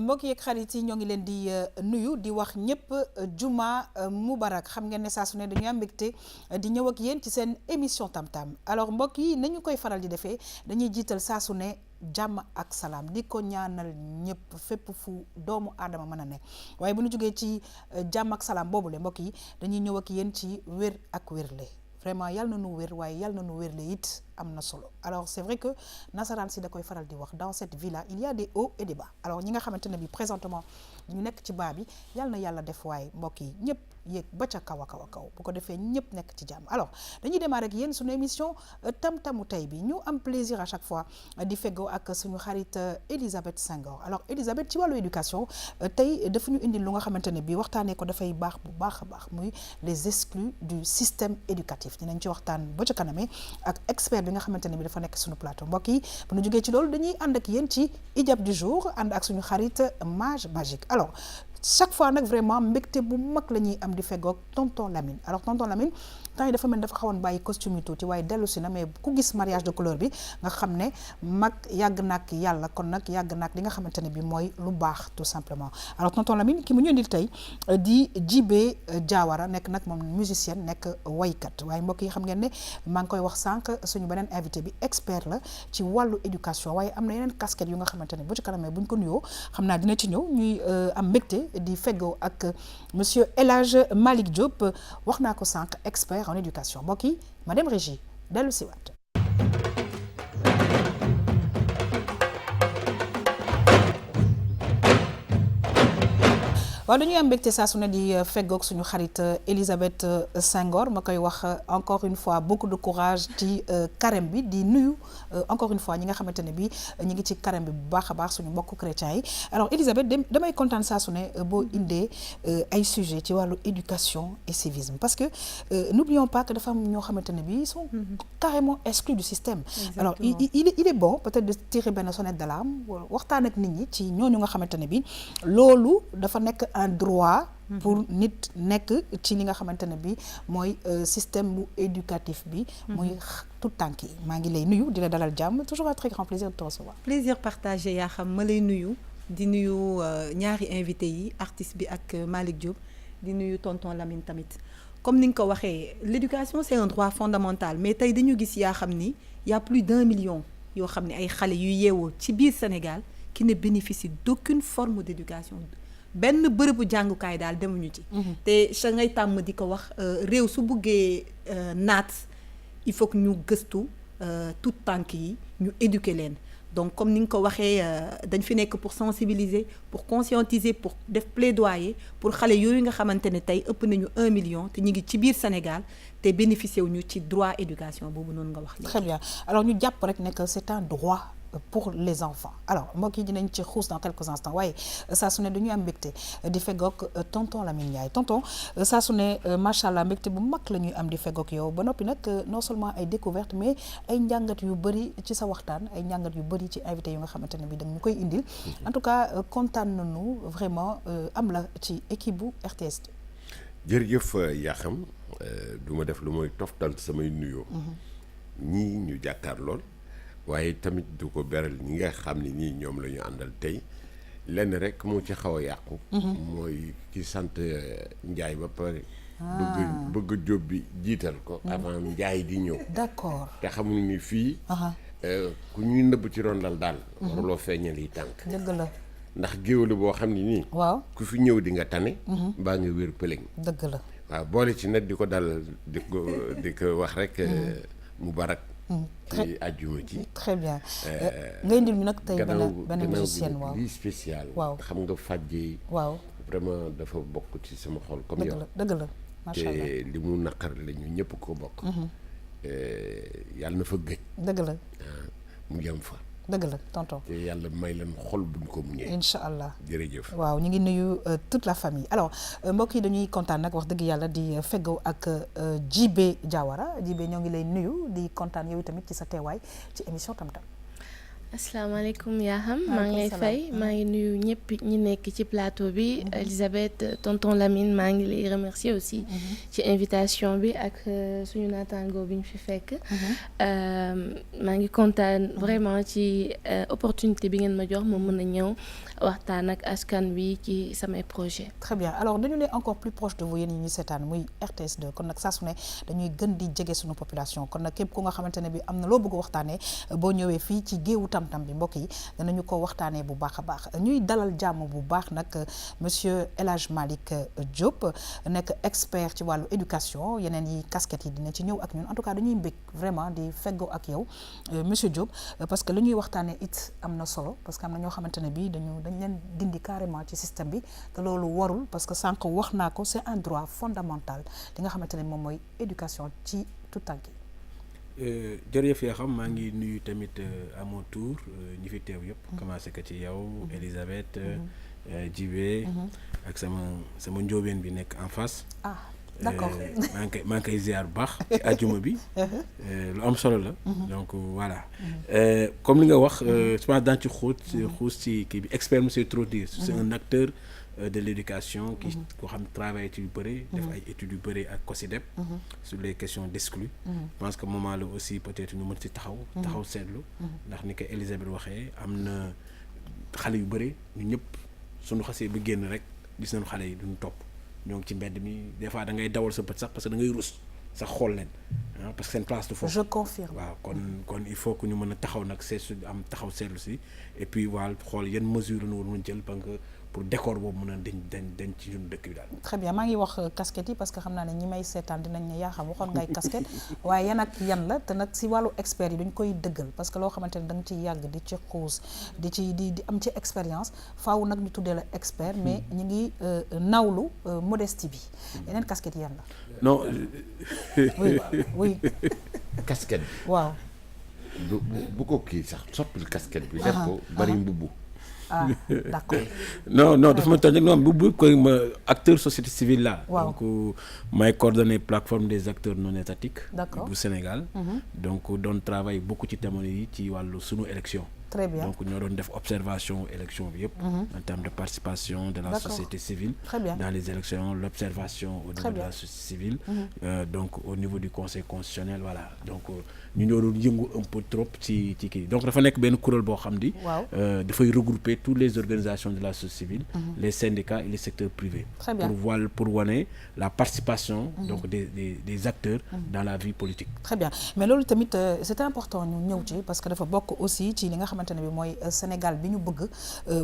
mbokk yeeg xarit yi ñoo ngi leen di nuyu di wax ñëpp juma mubarak xam ngeen ne saa su ne dañuy am mbégte di ñëw ak yéen ci seen émission tam-tam alors mbokk yi nañu koy faral di defee dañuy jiital saa su ne jàmm ak salaam di ko ñaanal ñëpp fépp fu doomu aadama mën a ne waaye bu ñu jógee ci jàmm ak salaam boobule mbokk yi dañuy ñëw ak yéen ci wér ak wérle vraiment yàlla na nu wér waaye yàlla na nu wérle it am na solo alors c'est vrai que nasaraan si da koy faral di wax dans cette vie là il y a des hauts et des bas alors ñi nga xamante ne bi présentement ñu nekk ci baa bi yàlla na yàlla def waaye mbokk yi ñëpp yéeg ba ca kaw a kaw a kaw bu ko defee ñëpp nekk ci jàmm alors dañuy démarrer ak yéen suñu émission tam-tamu tey bi ñu am plaisir à chaque fois di feggoo ak suñu xarit Elisabeth Senghor alors Elisabeth ci wàllu éducation tey dafa ñu indil lu nga xamante ne bi waxtaanee ko dafay baax bu baax a baax muy les exclus du système éducatif dinañ ci waxtaan ba ca kaname ak expert bi nga xamante ne bi dafa nekk suñu plateau mbokk yi bu ñu jógee ci loolu dañuy ànd ak yéen ci ijab du jour ànd ak suñu xarit mage magique alors chaque fois nag vraiment mbégte bu mag la ñuy am di feggoog tonton Lamine alors tonton Lamine temps yi dafa mel dafa xawoon bàyyi costume yi tuuti waaye dellu si na mais ku gis mariage de couleur bi nga xam ne mag yàgg naak yàlla kon nag yàgg naak li nga xamante ne bi mooy lu baax tout simplement alors tonton Lamine ki mu ñu indil tey di Djibé Diawara nekk nag moom musicienne nekk waykat waaye mbokk yi xam ngeen ne maa ngi koy wax sànq suñu beneen invité bi expert la ci wàllu éducation waaye am na yeneen casquette yu nga xamante ne bu ci kanamee buñ ko nuyoo xam naa dina ci ñëw ñuy am mbégte di feggoo ak monsieur El Hadj Malick Diop wax naa ko sànq expert en éducation mbokk yi madame Régie dellu si waat waaw dañuy am mbégte saa su ne di feggoog suñu xarit Elisabeth Senghor ma koy wax encore une fois beaucoup de courage ci carême bi di nuyu encore une fois ñi nga xamante ne bi ñi ngi ci carême bi bu baax a baax suñu mbokku chrétiens yi alors Elisabeth damay kontaan saa su ne boo indee ay sujets ci wàllu éducation et civisme parce que n'oublions pas que dafa am ñoo xamante ne bi ils sont carrément exclus du système. Exactement. Alors il est bon peut-être de tirer benn sonnette d'alarme waxtaan ak nit ñi ci ñooñu nga xamante ne bi loolu dafa nekk un droit pour nit nekk ci li nga xamante ne bi mooy système bu éducatif bi muy tout tànk yi maa ngi lay nuyu di la dalal jàmm toujours un très grand plaisir de te recevoir. Plaisir partagé yaa xam ma lay nuyu di nuyu ñaari invité yi artiste bi ak Malick Diop di nuyu tonton Lamine tamit comme ni nga ko waxee l'éducation c'est un droit fondamental mais tey dañu gis yaa xam ni y a plus d'1 million yoo xam ne ay xale yu yeewoo ci biir Sénégal qui ne bénéficient d'aucune forme d'éducation benn bërëbu jàngukaay daal demuñu ci te sa ngay tàmm di ko wax réew su buggee naat il faut que ñu gëstu tout tànk yi ñu éduquer leen donc comme ni nga ko waxee dañ fi nekk pour sensibiliser pour conscientiser pour def plaidoyer pour xale yooyu nga xamante ne tey ëpp nañu 1 million te ñu ngi ci biir Sénégal te bénéficier wuñu ci droit éducation boobu noonu nga wax. Très bien alors ñu jàpp rek ne que c'est un droit pour les enfants alors mbokk yi dinañ ci xuus dans quelques instants waaye saa su ne dañuy am mbégte di feggoog tonton Lamine Ndiaye tonton saa su ne macha allah mbégte bu mag la ñuy am di feggoog yow ba noppi nag non seulement ay découverte mais ay njàngat yu bëri ci sa waxtaan ay njàngat yu bëri ci invité yu nga xamante ne bi dañu koy indil en tout cas kontaan nañu vraiment am la ci équipe bu RTS. jërëjëf yaa xam du ma def lu mooy toftal samay nuyoo. ñii ñu jàkkaar lool. waaye tamit du ko beral ñi nga xam ne ñii ñoom la ñu àndal tey lenn rek moo ci xaw a yàqu. mooy ki sant Njaay ba pare. bëgg Jóob bi jiital ko. avant Njaay di ñëw. D'accord te xamuñu ni fii. ku ñuy nëbb ci rondal daal. waruloo feeñal yi tànk. dëgg la. ndax géwél boo xam ne nii. waaw ku fi ñëw di nga tane. mbaa nga wér pëlëng. dëgg la. waaw boole ci nag di ko dal di ko wax rek mubarak. ci àjjuma ji. très bien nga indil ñu nag tey benn musicienne waaw lii spécial. waaw xam nga fàjje. waaw vraiment dafa bokk ci sama xol. comme yow dëgg la macha allah te li mu naqar la ñu ñëpp ko bokk. yàlla na fa gëj. dëgg la mu jëm fa. dëgg la tonton. te yàlla may leen xol buñ ko muñee. incha allah jërëjëf. waaw ñu ngi nuyu toute la famille alors mbokk yi dañuy kontaan nag wax dëgg yàlla di feggoo ak Djibé Diawara Djibé ñoo ngi lay nuyu di kontaan yow tamit ci sa teewaay ci émission tam-tam. asalaamaaleykum Yakham maa ngi lay fay maa ngi nuyu ñëpp ñi nekk ci plateau bi Elisabeth tonton Lamine maa ngi lay remercier aussi ci invitation bi ak suñu naataango bi ñu fi fekk maa ngi kontaan vraiment ci opportunité bi ngeen ma jox ma mën a ñëw waxtaan ak askan bi ci samay projet. Très bien alors dañu ne encore plus proche de vous yéen ñi ñu seetaan muy RTS 2 kon nag saa su ne dañuy gën di jege suñu population kon nag képp ku nga xamante ne bi am na loo bëgg waxtaanee boo ñëwee fii ci géewu tam-tam bi mbokk yi danañu ko waxtaanee bu baax a baax ñuy dalal jàmm bu baax nag monsieur El Hadj Malick Diop nekk expert ci wàllu éducation yeneen yi casquette yi dina ci ñëw ak ñun en tout cas dañuy mbég vraiment di feggoo ak yow monsieur Diop parce que li ñuy waxtaanee it am na solo parce que am na ñoo xamante ne bi dañ leen dindi carrément ci système bi te loolu warul parce que sànq wax naa ko c'est un droit fondamental li nga xamante ne moom mooy éducation ci tout tànk yi. jërëjëf yaa xam maa ngi nuyu tamit à mon tour ñi fi teew yëpp commencé ko ci yow Elisabeth Djibé ak sama njóobeen bi nekk en face. Ah d'accord maa ngi koy ziar bu baax ci àjjuma bi lu am solo la donc voilà comme li nga wax je pense daan ci xuus ci kii bi expert monsieur trop dire c'est un acteur de l'éducation qui koo xam travaille ci yu bëri def ay études yu bëri ak COSYDEP sur les questions d'exclus je pense que moment la aussi peut-être ñu mën ci taxaw seetlu ndax ni ko Elisabeth waxee am na xale yu bëri ñu ñëpp suñu xasee ba génn rek gis nañu xale yi duñu topp ñoo ngi ci mbedd mi des fois da ngay dawal sa bët sax parce que da ngay rus sax xool leen parce que seen place du foofu. Je confirme. waaw kon il faut que ñu mën a taxaw nag am taxaw seetlu si et puis voilà xool yan mesures la ñu war mën jël parce que pour décor boobu mën a dañ ci ñun dëkk bi daal. Très bien maa ngi wax casquette yi parce que xam naa ne ñi may seetaan dinañ ne yaa xam waxoon ngay casquette waaye yan ak yan la te nag si wàllu expert yi dañ koy dëggal parce que loo xamante ne da nga ciy yàgg di ci xuus di am ci expérience faaw nag ñu tuddee la expert mais ñu ngi nawlu modestie bi yeneen casquette yi yan la. non. oui. casquette bi. waaw. bu ko kii sax soppil casquette bi. def ko bari mbubb. Ah d'accord. non dafa ma tooñ non bu koy ma acteur société civile là. Wow. Donc may coordonner plateforme des acteurs non étatiques. D'accord. bu Sénégal. Donc doon travail beaucoup ci jamono yi ci wàllu sunu élection. Très bien. Donc ñoo doon def observation élection bi yëpp. En termes de participation de la D'accord. société civile. Très bien. Dans les élections l'observation au niveau de la société civile. Donc au niveau du conseil constitutionnel voilà donc ñu ñoo doon yëngu un peu trop ci kii donc dafa nekk benn kuréel boo xam ni. Waaw. dafay regrouper toutes les organisations de la société civile. Les syndicats et les secteurs privés. Très bien. pour wane la participation. Donc des acteurs. Dans la vie politique. Très bien mais loolu tamit c'est important ñu ñëw ci parce que dafa bokk aussi ci li nga xamante ne bi mooy Sénégal bi ñu bëgg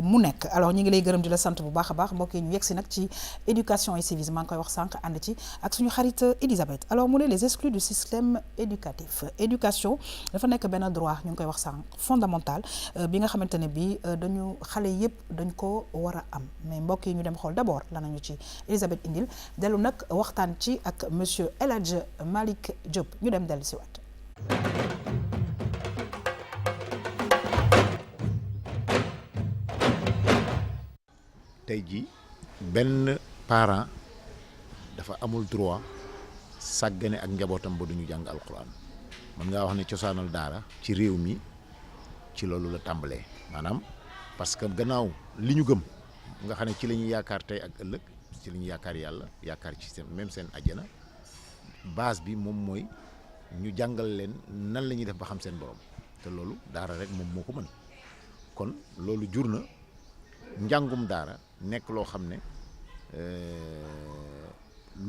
mu nekk alors ñu ngi lay gërëm di la sant bu baax a baax mbokk yi ñu yegsi nag ci éducation et civisme maa ngi koy wax sànq ànd ci ak suñu xarit Elisabeth alors mu ne les exclus du système éducatif éducation dafa nekk benn droit ñu ngi koy wax sànq fondamental bi nga xamante ne bi dañu xale yëpp dañ ko war a am mais mbokk yi ñu dem xool d'abord lan nañu ci Elisabeth indil dellu nag waxtaan ci ak monsieur El Hadj Malick Diop ñu dem dellu si waat. tey jii benn parent dafa amul droit sàggane ak njabootam ba duñu jàng alquran mën ngaa wax ne cosaanal daara ci réew mi ci loolu la tàmbalee maanaam parce que gannaaw li ñu gëm nga xam ne ci la ñuy yaakaar tey ak ëllëg ci la ñuy yaakaar yàlla yaakaar ci seen même seen àjjana base bi moom mooy ñu jàngal leen nan la ñuy def ba xam seen borom te loolu daara rek moom moo ko mën kon loolu jur na njàngum daara nekk loo xam ne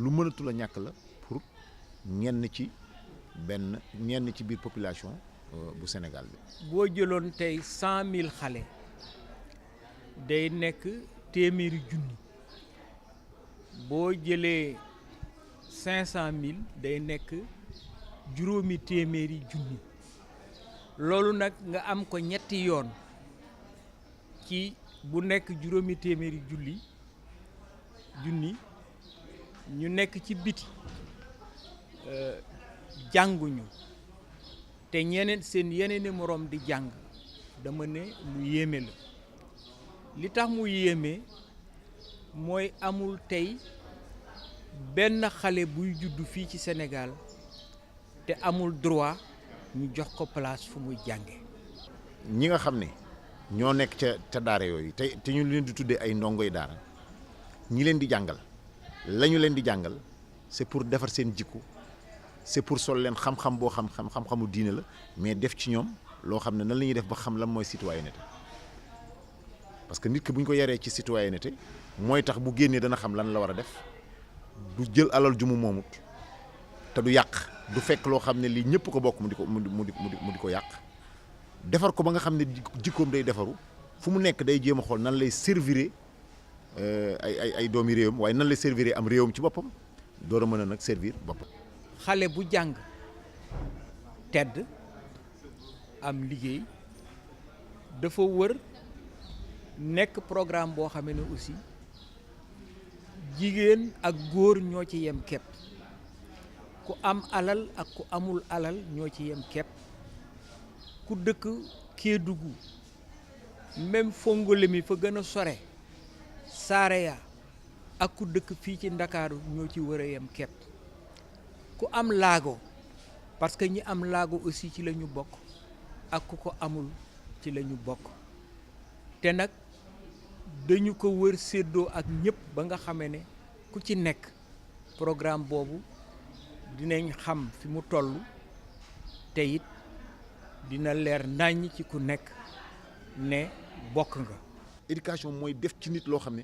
lu mënatul a ñàkk la pour ñenn ci biir population bu Sénégal bi. boo jëloon tey 100 000 xale day nekk téeméeri junni boo jëlee 500 000 day nekk juróomi téeméeri junni loolu nag nga am ko ñetti yoon ci bu nekk juróomi téeméeri junni ñu nekk ci biti jànguñu te seen yeneeni moroom di jàng dama ne lu yéeme la li tax mu yéeme mooy amul tey benn xale buy juddu fii ci Sénégal te amul droit ñu jox ko place fu muy jànge ñi nga xam ne ñoo nekk ca daara yooyu te ñu leen di tuddee ay ndongoy daara ñi leen di jàngal la ñu leen di jàngal c'est pour defar seen jikko c'est pour sol leen xam-xam boo xam-xamu diine la mais def ci ñoom loo xam ne nan la ñuy def ba xam lan mooy citoyenneté parce que nit ki bu ñu ko yaree ci citoyenneté mooy tax bu génnee dana xam lan la war a def du jël alal ju mu moomut te du yàq du fekk loo xam ne lii ñëpp ko bokk mu di ko yàq defar ko ba nga xam ne jikkoom day defaru fu mu nekk day jéem a xool nan lay servir ay doomi réewam waaye nan lay servir am réewam ci boppam door a mën a nag servir boppam. xale bu jàng tedd am liggéey dafa wër nekk programme boo xamee ne aussi jigéen ak góor ñoo ci yem kepp ku am alal ak ku amul alal ñoo ci yem kepp ku dëkk Kédougou même Fongolemi fa gën a sore Saraya ak ku dëkk fii ci Ndakaaru ñoo ci war a yem kepp ku am laago parce que ñi am laago aussi ci la ñu bokk ak ku ko amul ci la ñu bokk te nag dañu ko wër séddoo ak ñëpp ba nga xamee ne ku ci nekk programme boobu dinañ xam fi mu toll te it dina leer naññ ci ku nekk ne bokk nga. éducation mooy def ci nit loo xam ne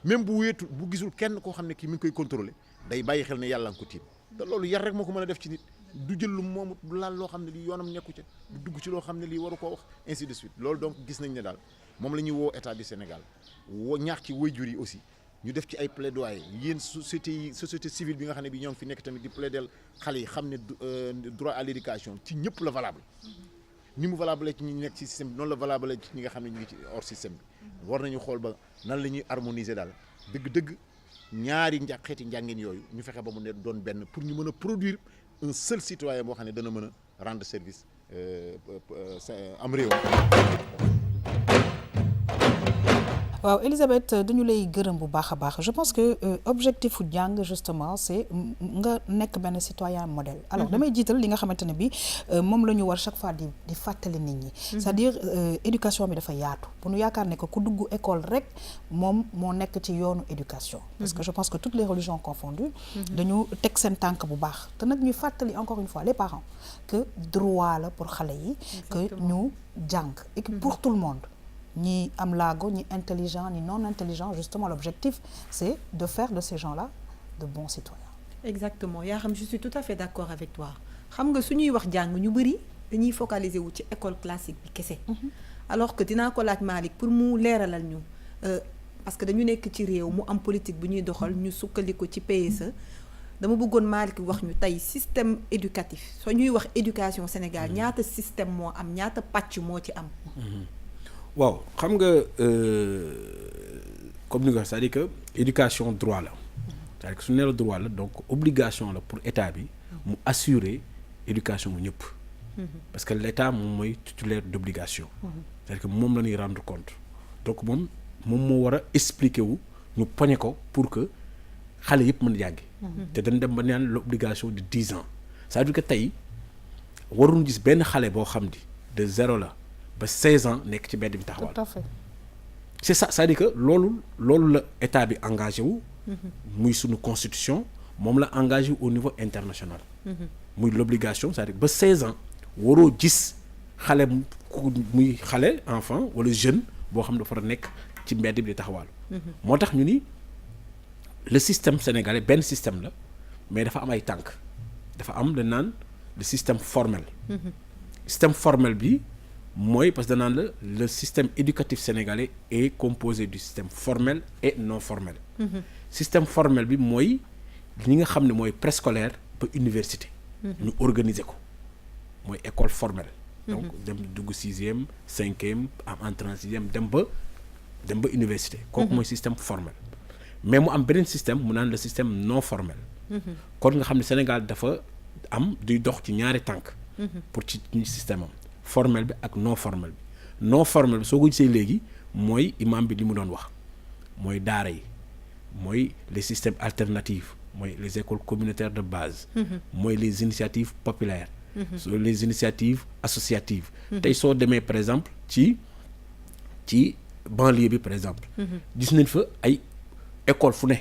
même bu wéetu bu gisul kenn koo xam ne kii mi ngi koy contrôler day bàyyi xel ne yàlla nga ko tiim te loolu yar rek moo ko mën a def ci nit du jël lu moomu du laal loo xam ne lii yoonam nekku ca du dugg ci loo xam ne lii waru koo wax ainsi de suite loolu donc gis nañ ne daal moom la ñuy woo état du Sénégal woo ñaax ci waajur yi aussi ñu def ci ay plaidoyer yéen société civile bi nga xam ne bi ñoo ngi fi nekk tamit di plaider xale yi xam ne droit à l'éducation ci ñëpp la valable ni mu valable ci ñi nekk ci système bi noonu la valable ci ñi nga xam ne ñu ngi ci hors système bi war nañu xool ba nan la ñuy harmoniser daal dëgg-dëgg ñaari xeeti njàngin yooyu ñu fexe ba mu ne doon benn pour ñu mën a produire un seul citoyen boo xam ne dana mën a rendre service am réew. waaw Elisabeth dañu lay gërëm bu baax a baax je pense que objectif fu jàng justement c'est nga nekk benn citoyen modèle alors damay jiital li nga xamante ne bi moom la ñu war chaque fois di fàttali nit ñi c'est-à-dire éducation bi dafa yaatu bu ñu yaakaar ne que ku dugg école rek moom moo nekk ci yoonu éducation parce que je pense que toutes les religions confondues dañu teg seen tànk bu baax te nag ñuy fàttali encore une fois les parents que droit la pour xale yi que ñu jàng et que pour tout le monde ni am laago ni intelligent ni non intelligent justement l'objectif c'est de faire de ces gens-là de bons citoyens. Exactement yaa xam je suis tout à fait d'accord avec toi xam nga suñuy wax jàng ñu bëri dañuy focaliser wu ci école classique bi kese alors que dinaa ko laaj Malick pour mu leeralal ñu parce que dañu nekk ci réew mu am politique bu ñuy doxal ñu sukkandiku ci PSE dama bëggoon Malick wax ñu tey système éducatif soo ñuy wax éducation Sénégal ñaata système moo am ñaata pàcc moo ci am. waaw xam nga comme ni nga wax c'est-à-dire que éducation droit la c'est-à-dire que su ne la droit la donc obligation la pour état bi mu assurer éducation bu ñëpp parce que l'état moom mooy titulaire d'obligation c'est-à-dire que moom la ñuy rendre compte donc moom moo war a expliquer wu ñu poñe ko pour que xale yëpp mën a jàngi te dañ dem ba naan l'obligation de 10 ans c'est-à-dire que tey waruñu gis benn xale boo xam di de 0 la ba 16 ans nekk ci mbedd bi taxawal. Tout à fait. C'est ça c'est-à-dire que loolu la état bi engagé wu. muy sunu constitution moom la engagé wu au niveau international. muy l'obligation c'est-à-dire ba 16 ans waroo gis xale muy xale enfant wala jeune boo xam ne dafa nekk ci mbedd bi di taxawal. moo tax ñu ni le système sénégalais benn système la mais dafa am ay tànk dafa am le naan le système formel. système formel bi. mooy parce que danaan la le système éducatif sénégalais est composé du système formel et non formel système formel bi mooy ñi nga xam ne mooy préscolaire ba université ñu organiser ko mooy école formelle donc dem dugg 6e 5e am entrée en 6e dem ba université kooku mooy système formel mais mu am beneen système mu naan le système non formel kon nga xam ne Sénégal dafa am duy dox ci ñaari tànk pour ci système am formel bi ak non formel bi soo ko gisee léegi mooy imam bi li mu doon wax mooy daara yi mooy les systèmes alternatifs mooy les écoles communautaires de base mooy les initiatives populaires sur les initiatives associatives. tey soo demee par exemple ci banlieue bi par exemple. gis nañ fa ay école fu ne.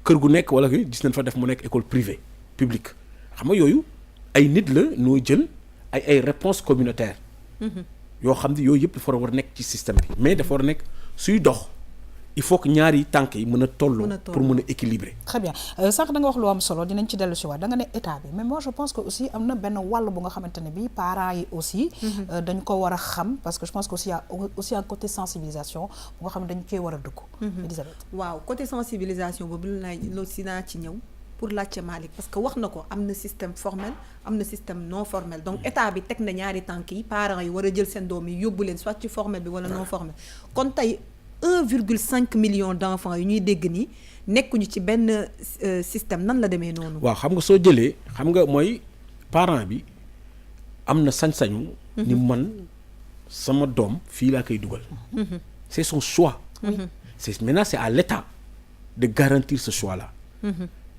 kër gu nekk wala gis nañ fa def mu nekk école privée publique xam nga yooyu ay nit la noo jël ay réponses communautaires. yoo xam ne yooyu yëpp dafa war a nekk ci système bi mais dafa war a nekk suy dox il faut que ñaari tànk yi mën a tolloo pour mën a équilibrer. très bien sànq da nga wax lu am solo dinañ ci dellu si waat da nga ne état bi mais moi je pense que aussi am na benn wàll bu nga xamante ne bi parents yi aussi dañ ko war a xam parce que je pense que aussi y a aussi un côté sensibilisation bu nga xam ne dañ koy war a dugg. Elisabeth waaw côté sensibilisation boobu loolu si naa ci ñëw pour laajte Malick parce que wax na ko am na système formel am na système non formel donc état bi teg na ñaari tànk yi parents yi war a jël seen doom yi yóbbu leen soit ci formel bi wala non formel kon tey 1,5 million d'enfants yu ñuy dégg nii nekkuñu ci benn système nan la demee noonu. waaw xam nga soo jëlee xam nga mooy parent bi am na sañ-sañu. ni man sama doom fii laa koy dugal. c'est son choix. Maintenant c'est à l'état de garantir ce choix là.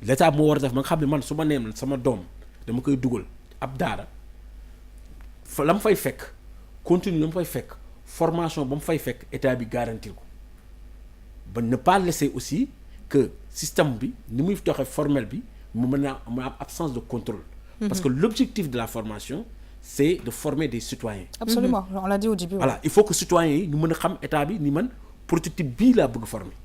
L'état moo war a def ba nga xam ne man su ma nee sama doom dama koy dugal ab daara fa la mu fay fekk continue la mu fay fekk formation ba mu fay fekk état bi garantir ko ba ne pas laisser aussi que système bi ni muy doxee formel bi mu mën a am absence de contrôle. Parce que l'objectif de la formation c'est de former des citoyens. Absolument, on l'a dit au début. Voilà, il faut que citoyens yi ñu mën a xam état bi ni man prototype bii laa bëgg former.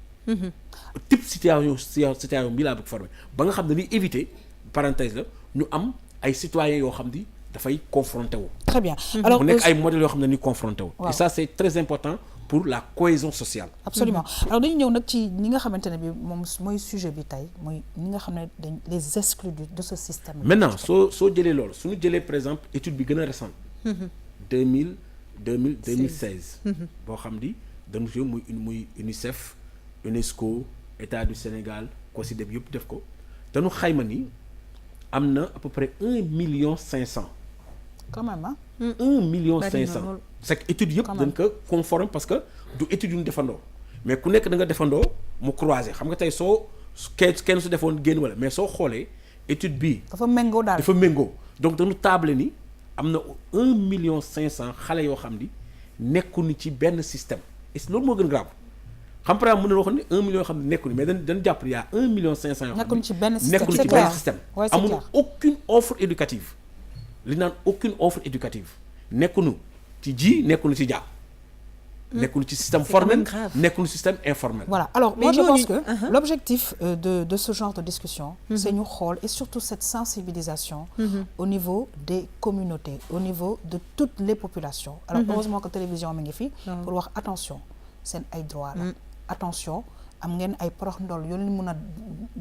type situation bii laa bëgg former ba nga xam ne ni éviter parenthèse la ñu am ay citoyens yoo xam ni dafay confronté wu. Très bien. Alors mu nekk ay modèles yoo xam ne ni confronté wu. Et ça c'est très important pour la cohésion sociale. Absolument. Alors dañu ñëw nag ci ñi nga xamante ne bi moom mooy sujet bi tey mooy ñi nga xam ne dañ les exclus de ce système. Maintenant soo jëlee loolu suñu jëlee par exemple étude bi gën a récente. 2016. boo xam ni dañu fi muy UNICEF UNESCO État du Sénégal COSYDEP yëpp def ko dañu xayma ni am na à peu près 1,5 million. Quand même ah. 1,5 million. C'est que études yëpp dañ ko conforme parce que du étude yu ñu defandoo mais ku nekk da nga defandoo mu croiser xam nga tey soo kenn su defoon génn wala mais soo xoolee étude bii. dafa méngoo daal dafa méngoo donc dañu table ni am na 1,5 million xale yoo xam ni nekkuñu ci benn système et loolu moo gën grave xam par exemple mën na wax ni 1 million yoo xam ne nekkuñu mais dañu jàpp ni y a 1,5 million yoo xam ne nekkuñu ci benn système nekkuñu ci benn système amuñu aucune offre éducative li naan aucune offre éducative nekkuñu ci ji nekkul ci jàpp nekkul ci système formel nekkul système informel. Voilà, alors moi je pense que l'objectif de ce genre de discussion c'est ñu xool et surtout cette sensibilisation au niveau des communautés au niveau de toutes les populations. Alors heureusement que télévision mi ngi fi pour wax attention seen ay droit la attention am ngeen ay porox ndol yoo leen mën a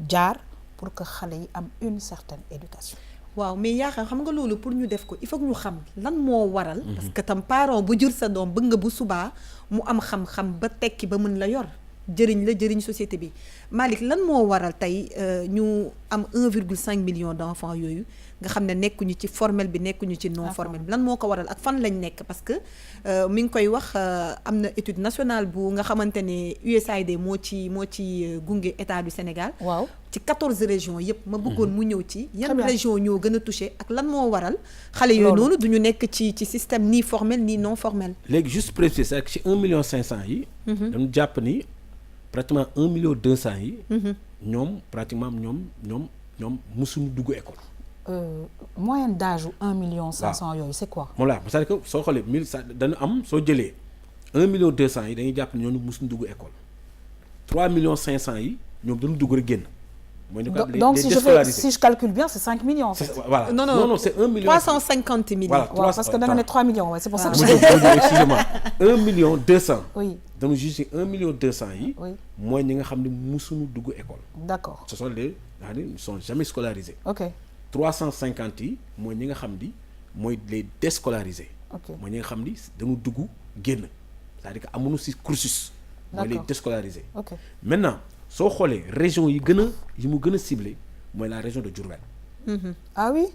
jaar pour que xale yi am une certaine éducation. waaw mais yaa xam nga loolu pour ñu def ko il faut que ñu xam lan moo waral. parce que tam parent bu jur sa doom bëgg nga bu subaa mu am xam-xam ba tekki ba mën la yor jëriñ la jëriñ société bi Malick lan moo waral tey ñu am 1,5 million d'enfants yooyu nga xam ne nekkuñu ci formel bi nekkuñu ci non formel bi lan moo ko waral ak fan lañ nekk parce que mi ngi koy wax am na étude nationale bu nga xamante ne USAID moo ci gunge état du Sénégal. waaw ci 14 régions yëpp ma bëggoon mu ñëw ci yan région ñoo gën a touché ak lan moo waral xale yooyu noonu duñu nekk ci système ni formel ni non formel. léegi juste préciser c'est que ci 1,5 million yi dañu jàpp ni pratiquement 1,2 million yi ñoom pratiquement ñoom musuñu dugg école. Moyenne d'âge u 1,5 million yooyu c'est quoi. moom laa c'est-à-dire que soo xoolee dañu am soo jëlee 1,2 million yi dañuy jàpp ne ñooñu musuñu dugg école 3,5 million yi ñoom dañu dugg rek génn. Donc si je calcule bien c'est 5 millions en fait. Voilà. Non, c'est 1 million. 350 000. Voilà, parce que da nga ne 3 millions c'est pour ça que excusez-moi 1,2 million. Oui. Donc juste 1,2 million yi. Oui. Mooy ñi nga xam ne musuñu dugg école. D'accord. Ce sont les ils sont jamais scolarisés. OK. 350 yi mooy ñi nga xam ni mooy les déscolarisés. OK. mooy ñi nga xam ni dañu dugg génn c'est-à-dire que amuñu ci cursus. mooy les déscolarisés. OK. Maintenant soo xoolee région yi mu gën a ciblé mooy la région de Diourbel. Ah oui.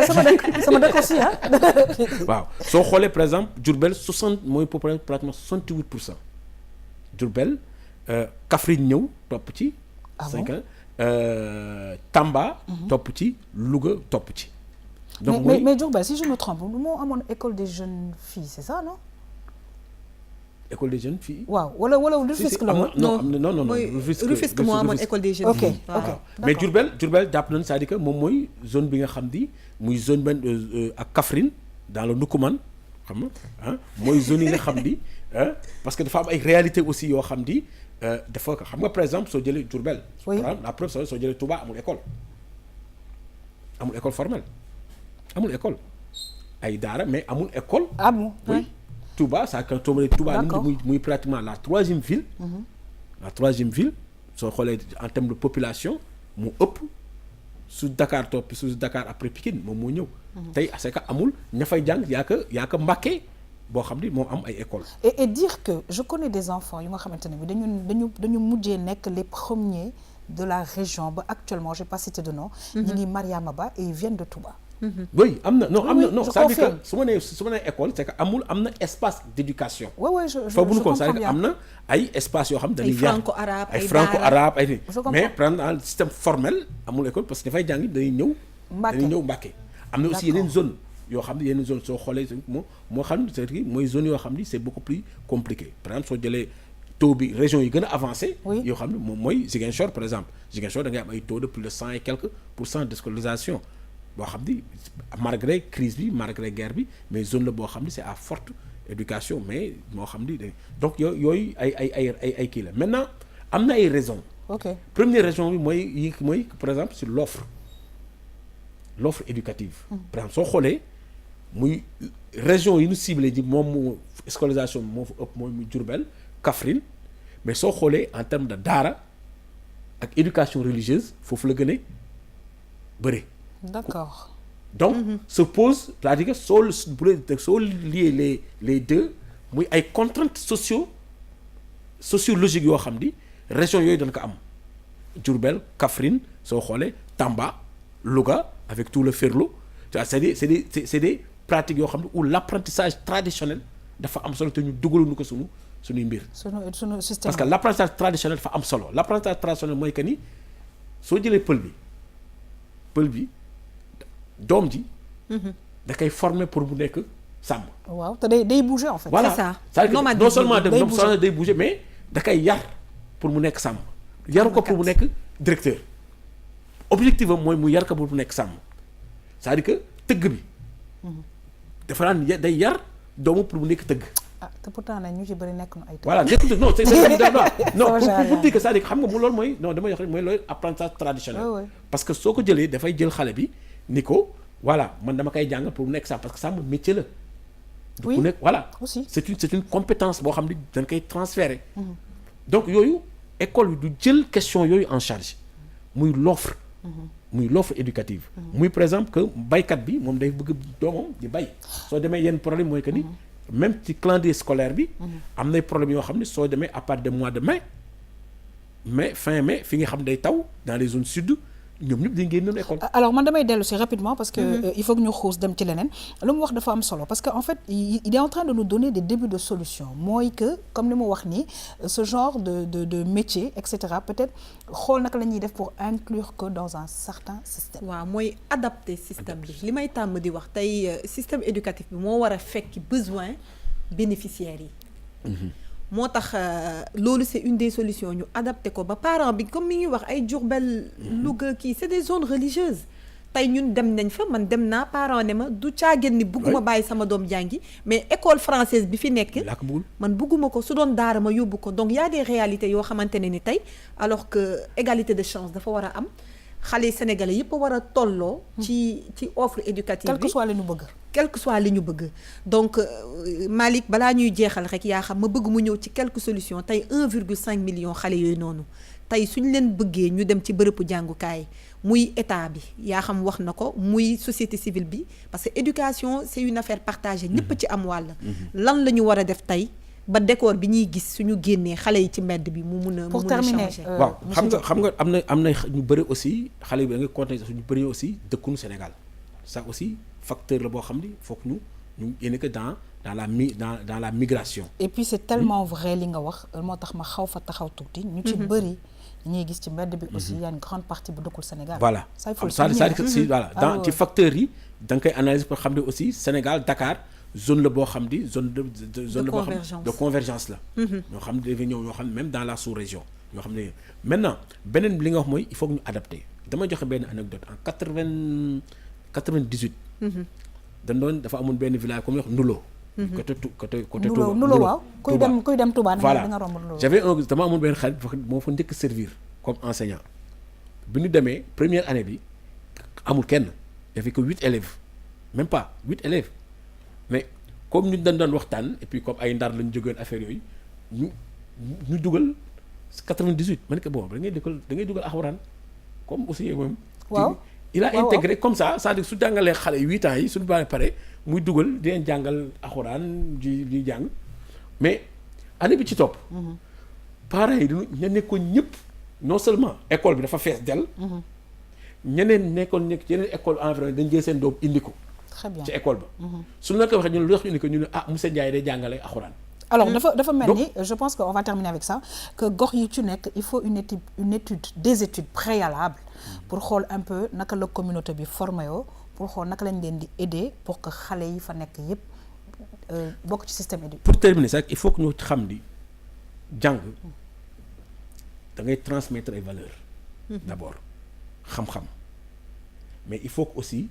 sama dëkk aussi ah. waaw soo xoolee par exemple Diourbel 60 mooy pratiquement 68%. Diourbel Kaffrine ñëw topp ci. 5 ans Tamba. topp ci Louga topp ci. donc mais Diourbel si je me trompe moo amoon école des jeunes filles c'est ça non. école des jeunes filles. waaw wala Rufisque la woon. non Rufisque moo amoon école des jeunes filles. ok mais Diourbel jàpp nañu c'est-à-dire que moom mooy zone bi nga xam ni muy zone benn ak Kaffrine dans le Ndoukoumane xam nga mooy zone yi nga xam ni parce que dafa am ay réalités aussi yoo xam ni dafa xam nga par exemple soo jëlee Diourbel. oui la preuve soo jëlee Touba amul école formelle amul école ay daara mais amul école. oui. Touba ça quand Touba muy pratiquement la troisième ville. la troisième ville soo xoolee en termes de population mu ëpp su Dakar topp su Dakar après Pikine moom moo ñëw. tey c'est que amul ña fay jàng yaa ko Mbacké boo xam ni moo am ay école et dire que je connais des enfants yu nga xamante ne bi dañu mujjee nekk les premiers de la région ba actuellement j'ai pas cité de nom. ñu ngi Mariama Ba et ils viennent de Touba. oui am na non c'est-à-dire que su ma nee école c'est que am na espace d'éducation. oui je comprends bien am na ay espace yoo xam dañuy yar ay franco-arabe ay mais prendre dans le système formel amul école parce que dafay jàngi dañuy ñëw Mbacké am na aussi yeneen zone yoo xam ne yeneen zone soo xoolee moo xam ne c'est-à-dire mooy zone yoo xam ni c'est beaucoup plus compliqué par exemple soo jëlee taux bi région yi gën a avancé yoo xam ne moom mooy Ziguinchor par exemple Ziguinchor da ngay am ay taux de plus de 100 et quelques % de scolarisation boo xam ni malgré crise bi malgré guerre bi mais zone la boo xam ni c'est à forte éducation mais moo xam ni donc yooyu ay kii la maintenant am na ay raisons. ok première raison bi mooy par exemple sur l'offre éducative. par exemple soo xoolee muy région yi ñu ciblé ji moom mu scolarisation moo fa ëpp mooy muy Diourbel Kaffrine mais soo xoolee en termes de daara ak éducation religieuse foofu la gën a bëri. d'accord. donc se pose c'est-à-dire que soo lié les deux muy ay contraintes sociologiques yoo xam ni région yooyu dañ ko am Diourbel Kaffrine soo xoolee Tamba Louga avec tout le ferlo c'est des pratiques yoo xam ne où l'apprentissage traditionnel dafa am solo te ñu dugaluñu ko suñuy mbir. sunu système parce que l'apprentissage traditionnel dafa am solo l'apprentissage traditionnel mooy que ni soo jëlee pël bi doom ji. da koy former pour bu nekk sàmm. waaw te day bouger en fait. voilà c'est ça non seulement day bouger mais da koy yar pour mu nekk sàmm. yaru ko pour mu nekk directeur. objectif am mooy mu yar ko pour mu nekk sàmm c'est-à-dire que tëgg bi. dafa daan day yar doomu pour mu nekk tëgg. te pourtant nag ñu ci bëri nekk na ay tëgg. voilà non c'est non pour dire que c'est-à-dire xam nga mu loolu mooy non damay wax rek mooy loolu apprentissage traditionnel. parce que soo ko jëlee dafay jël xale bi. ni ko voilà man dama koy jàng pour mu nekk ça parce que ça mu métier la. du ku nekk voilà. aussi c'est une compétence boo xam ne dañ koy transférer. donc yooyu école bi du jël question yooyu en charge muy l'offre. muy l'offre éducative. muy par exemple que baykat bi moom day bëgg doomam di bay. soo demee yenn problème mooy que ni même ci calendrier scolaire bi. am nay problème yoo xam ne soo demee à partir de mois de fin mai fi nga xam day taw dans les zones sud. ñoom ñëpp dañ génn école. alors man damay dellu si rapidement parce que il faut que ñu xuus dem ci leneen lu mu wax dafa am solo parce que en fait il est en train de nous donner des débuts de solutions mooy que comme ni mu wax nii ce genre de métier et cetera peut-être xool naka la ñuy def pour inclure que dans un certain système. waaw mooy adapter système bi li may tàmm di wax tey système éducatif bi moo war a fekki besoin bénéficiaires yi. moo tax loolu c'est une des solutions ñu adapté ko ba parent bi comme mi ngi wax ay Diourbel Louga kii c'est des zones religieuses tey ñun dem nañ fa man dem naa parent ne ma du caagin ni bugguma bàyyi sama doom jàngi mais école française bi fi nekk man bugguma ko su doon daara ma yóbbu ko donc y a des réalités yoo xamante ne ni tey alors que égalité de chance dafa war a am xale sénégalais yëpp a war a tolloo ci offre éducative bi quel que soit li ñu bëgg donc Malick balaa ñuy jeexal rek yaa xam ma bëgg mu ñëw ci quelques solutions tey 1,5 million xale yooyu noonu tey suñu leen bëggee ñu dem ci bërëbu jàngukaay muy état bi yaa xam wax na ko muy société civile bi parce que éducation c'est une affaire partagée ñëpp ci am wàll lan la ñu war a def tey ba décor bi ñuy gis suñu génnee xale yi ci mbedd bi mu mun a pour terminer waaw xam nga am na ñu bëri aussi xale bi da nga compter suñu bëri aussi dëkkunu Sénégal ça aussi facteur la boo xam ni foog ñu yéene que dans la migration. et puis c'est tellement vrai li nga wax moo tax ma xaw fa taxaw tuuti ñu ci bëri ñuy gis ci mbedd bi aussi y a une grande partie bu dëkkul Sénégal. voilà ça il faut le c'est-à-dire que si voilà dans ci facteurs yi da nga koy analyser pour xam ne aussi Sénégal Dakar zone la boo xam di zone la boo xam de convergence la. ñoo xam ne dafa ñëw ñoo xam ne même dans la sous-région ñoo xam ne maintenant beneen li nga wax mooy il faut que ñu adapté dama joxe benn anecdote en 98. dafa amoon benn village comme wax Ndulo. côté Touba Ndulo waaw kuy dem Touba voilà da nga romb Ndulo. dama amoon benn xarit moo fa njëkk servir comme enseignant bi ñu demee première année bi amul kenn y avait que 8 élèves même pas 8 élèves mais comme ñu dañ doon waxtaan et puis comme ay ndar lañu jógeen affaire yooyu ñu dugal 98 ma ne ko bon da ngay dugal alxuraan comme aussi moom. waaw il a intégré comme ça c'est-à-dire su jàngalee xale 8 ans yi suñu baax pare muy dugal di leen jàngal alxuraan di jàng mais année bi ci topp. parents yi ña nekkoon ñëpp non seulement école bi dafa fees dell. ñeneen nekkoon nekk yeneen école environ dañ jël seen doom indi ko. très bien ci école ba. suñu la ko waxee ñun lu wax ñu ne que ñu ne monsieur Ndiaye day jàngale alxuraan. alors dafa mel ni je pense que on va terminer avec ça que gox yi ci nekk il faut une étude des études préalables pour xool un peu naka la communauté bi formé yoo pour xool naka lañ leen di aider pour que xale yi fa nekk yépp bokk ci système éducatif. pour terminer sax il faut que ñu xam ni jàng da ngay transmettre ay valeurs. d'abord xam-xam mais il faut que aussi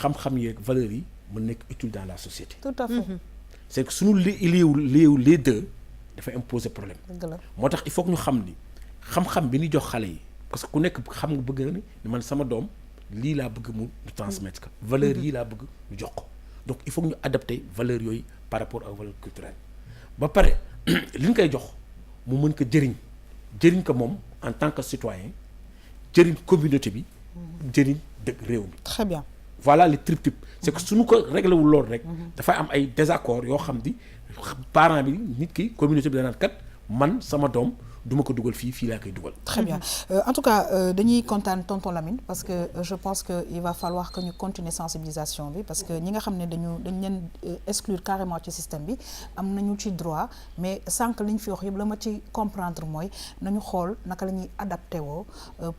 xam-xam yeeg valeurs yi mën nekk utile dans la société. tout à fait. c'est que suñu liiw les deux dafay imposer problème. dëgg la moo tax il faut que ñu xam ni xam-xam bi ñu jox xale yi parce que ku nekk xam nga bëgg na ni man sama doom lii laa bëgg mu transmettre ko valeurs yi laa bëgg ñu jox ko donc il faut que ñu adapter valeurs yooyu par rapport aux valeurs culturelles ba pare li ñu koy jox mu mën ko jëriñ ko moom en tant que citoyen jëriñ communauté bi jëriñ dëkk réew mi. très bien. voilà le triptyque c'est que suñu ko réglé wul loolu rek dafay am ay désaccords yoo xam ni parent bi nit ki communauté bi danaan kat man sama doom duma ko dugal fii laa koy dugal. très bien en tout cas dañuy kontaan tonton Lamine parce que je pense que il va falloir que ñu continuer sensibilisation bi parce que ñi nga xam ne dañ leen exclure carrément ci système bi am nañu ci droit mais sànq li ñu fi wax yëpp la ma ci comprendre mooy nañu xool naka la ñuy adapté woo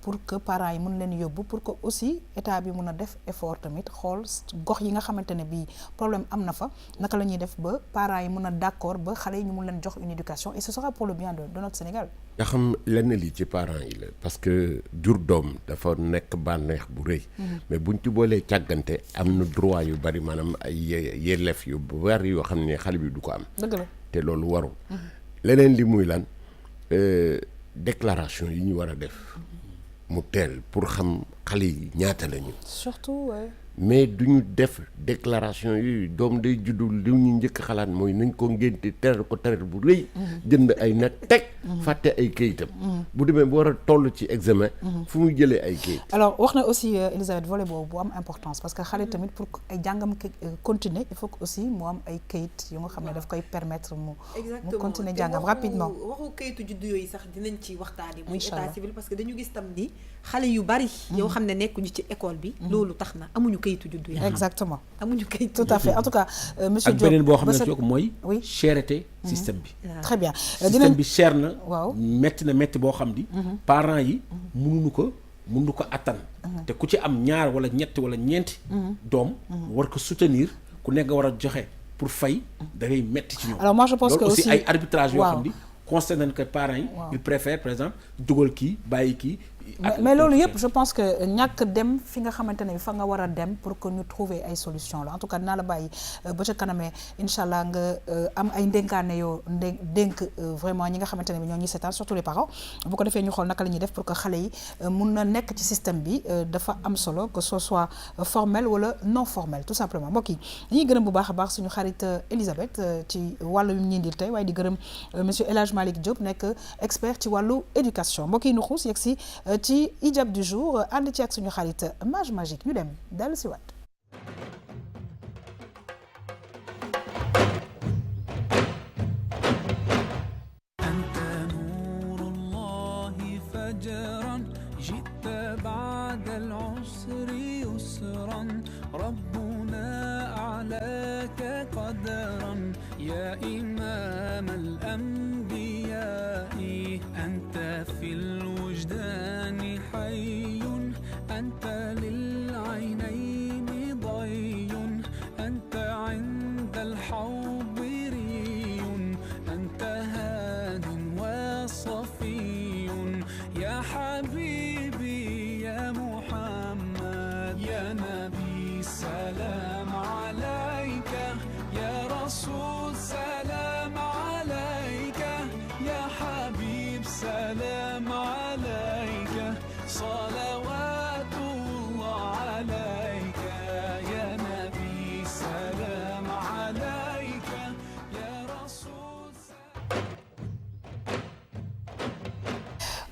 pour que parents yi mën leen yóbbu pour que aussi état bi mën a def effort tamit xool gox yi nga xamante ne bii problème am na fa naka la ñuy def ba parents yi mën a d'accord ba xale yi ñu mën leen jox une éducation et ce sera pour le bien de notre Sénégal. nga xam lenn lii ci parents yi la parce que jur doom dafa nekk bànneex bu rëy mais buñ ci boolee càggante am na droit yu bari maanaam ay yelleef yu bari yoo xam ne xale bi du ko am. dëgg la te loolu warul. leneen li muy lan déclaration yi ñu war a def mu teel pour xam xale yi ñaata lañu. surtout ouais. mais duñu def déclaration yooyu doom day juddu li ñu njëkk xalaat mooy nañ ko ngénte teral ko teral bu rëy jënd ay nag teg fàtte ay kayitam bu demee bu war a toll ci examen fu muy jëlee ay kayit. alors wax na aussi Elisabeth volet boobu bu am importance parce que xale tamit pour ay jàngam continuer il faut que aussi mu am ay kayit yu nga xam ne daf koy permettre mu continuer jàngam rapidement. waxu kayitu juddu yooyu sax dinañ ci waxtaanee muy état civil parce que dañu gis tam ni xale yu bari yoo xam ne nekkuñu ci école bi loolu tax na amuñu kayitu juddu yi. exactement amuñu kayitu tout à fait en tout cas monsieur Diop ak beneen boo xam ne ci mooy cherté système bi. très bien système bi cher na. waaw métti na métti boo xam ni. parents yi mënuñu ko attan. te ku ci am ñaar wala ñett wala ñeenti. doom war ko soutenir ku nekk nga war a joxe pour fay da ngay métti ci ñoom. alors moi je pense que aussi ay arbitrage yoo xam ni constaté nañ que parents yi. ils préfèrent par exemple dugal kii bàyyi kii. mais loolu yëpp je pense que ñàkk dem fi nga xamante ne fa nga war a dem pour que ñu trouver ay solution la en tout cas dinaa la bàyyi ba ca kanamee incha allah nga am ay ndénkaane yoo dénk vraiment ñi nga xamante ne bi ñoo ñuy seetaan surtout les parents bu ko defee ñu xool naka la ñuy def pour que xale yi mun na nekk ci système bi dafa am solo que ce soit formel wala non formel tout simplement mbokk yi dañuy gërëm bu baax a baax suñu xarit Elisabeth ci wàllu yu ñu indil tey waaye di gërëm monsieur El Hadj Malick Diop nekk expert ci wàllu éducation mbokk yi nu xuus yegg si ci ijab du jour ànd ci ak suñu xarit mage magique ñu dem dellu si waat anta nurullahi fajran jita ba'da al-usri yusran rabbuna a'laka qadran ya imam al-anbiya anta fil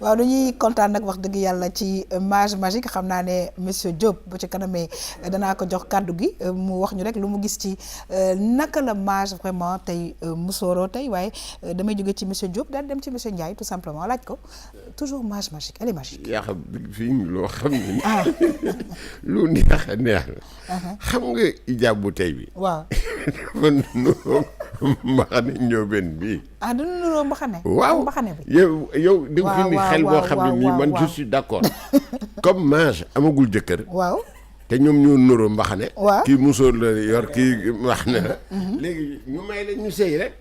waaw dañuy kontaan nag wax dëgg yàlla ci mage magique xam naa ne monsieur Diop bu ci kanamee danaa ko jox kàddu gi mu wax ñu rek lu mu gis ci naka la mage vraiment tey musooroo tey waaye damay jóge ci monsieur Diop daal dem ci monsieur Ndiaye tout simplement laaj ko toujours mage magique elle est magique. yaa xam fii loo xam ne. lu neex a neex la. xam nga ijaab bu tey bi. waaw. dafa nuroo mbaxane ñoobeen bi. dina nuroo mbaxane. waaw mbaxane bi. yow di nga fi ni xel boo xam ne nii man je suis d'accord. comme mage amagul jëkkër. waaw. te ñoom ñoo nuroo mbaxane. waaw kii musóor la yor kii mbaxane la. léegi ñu may la ñu sëy rek.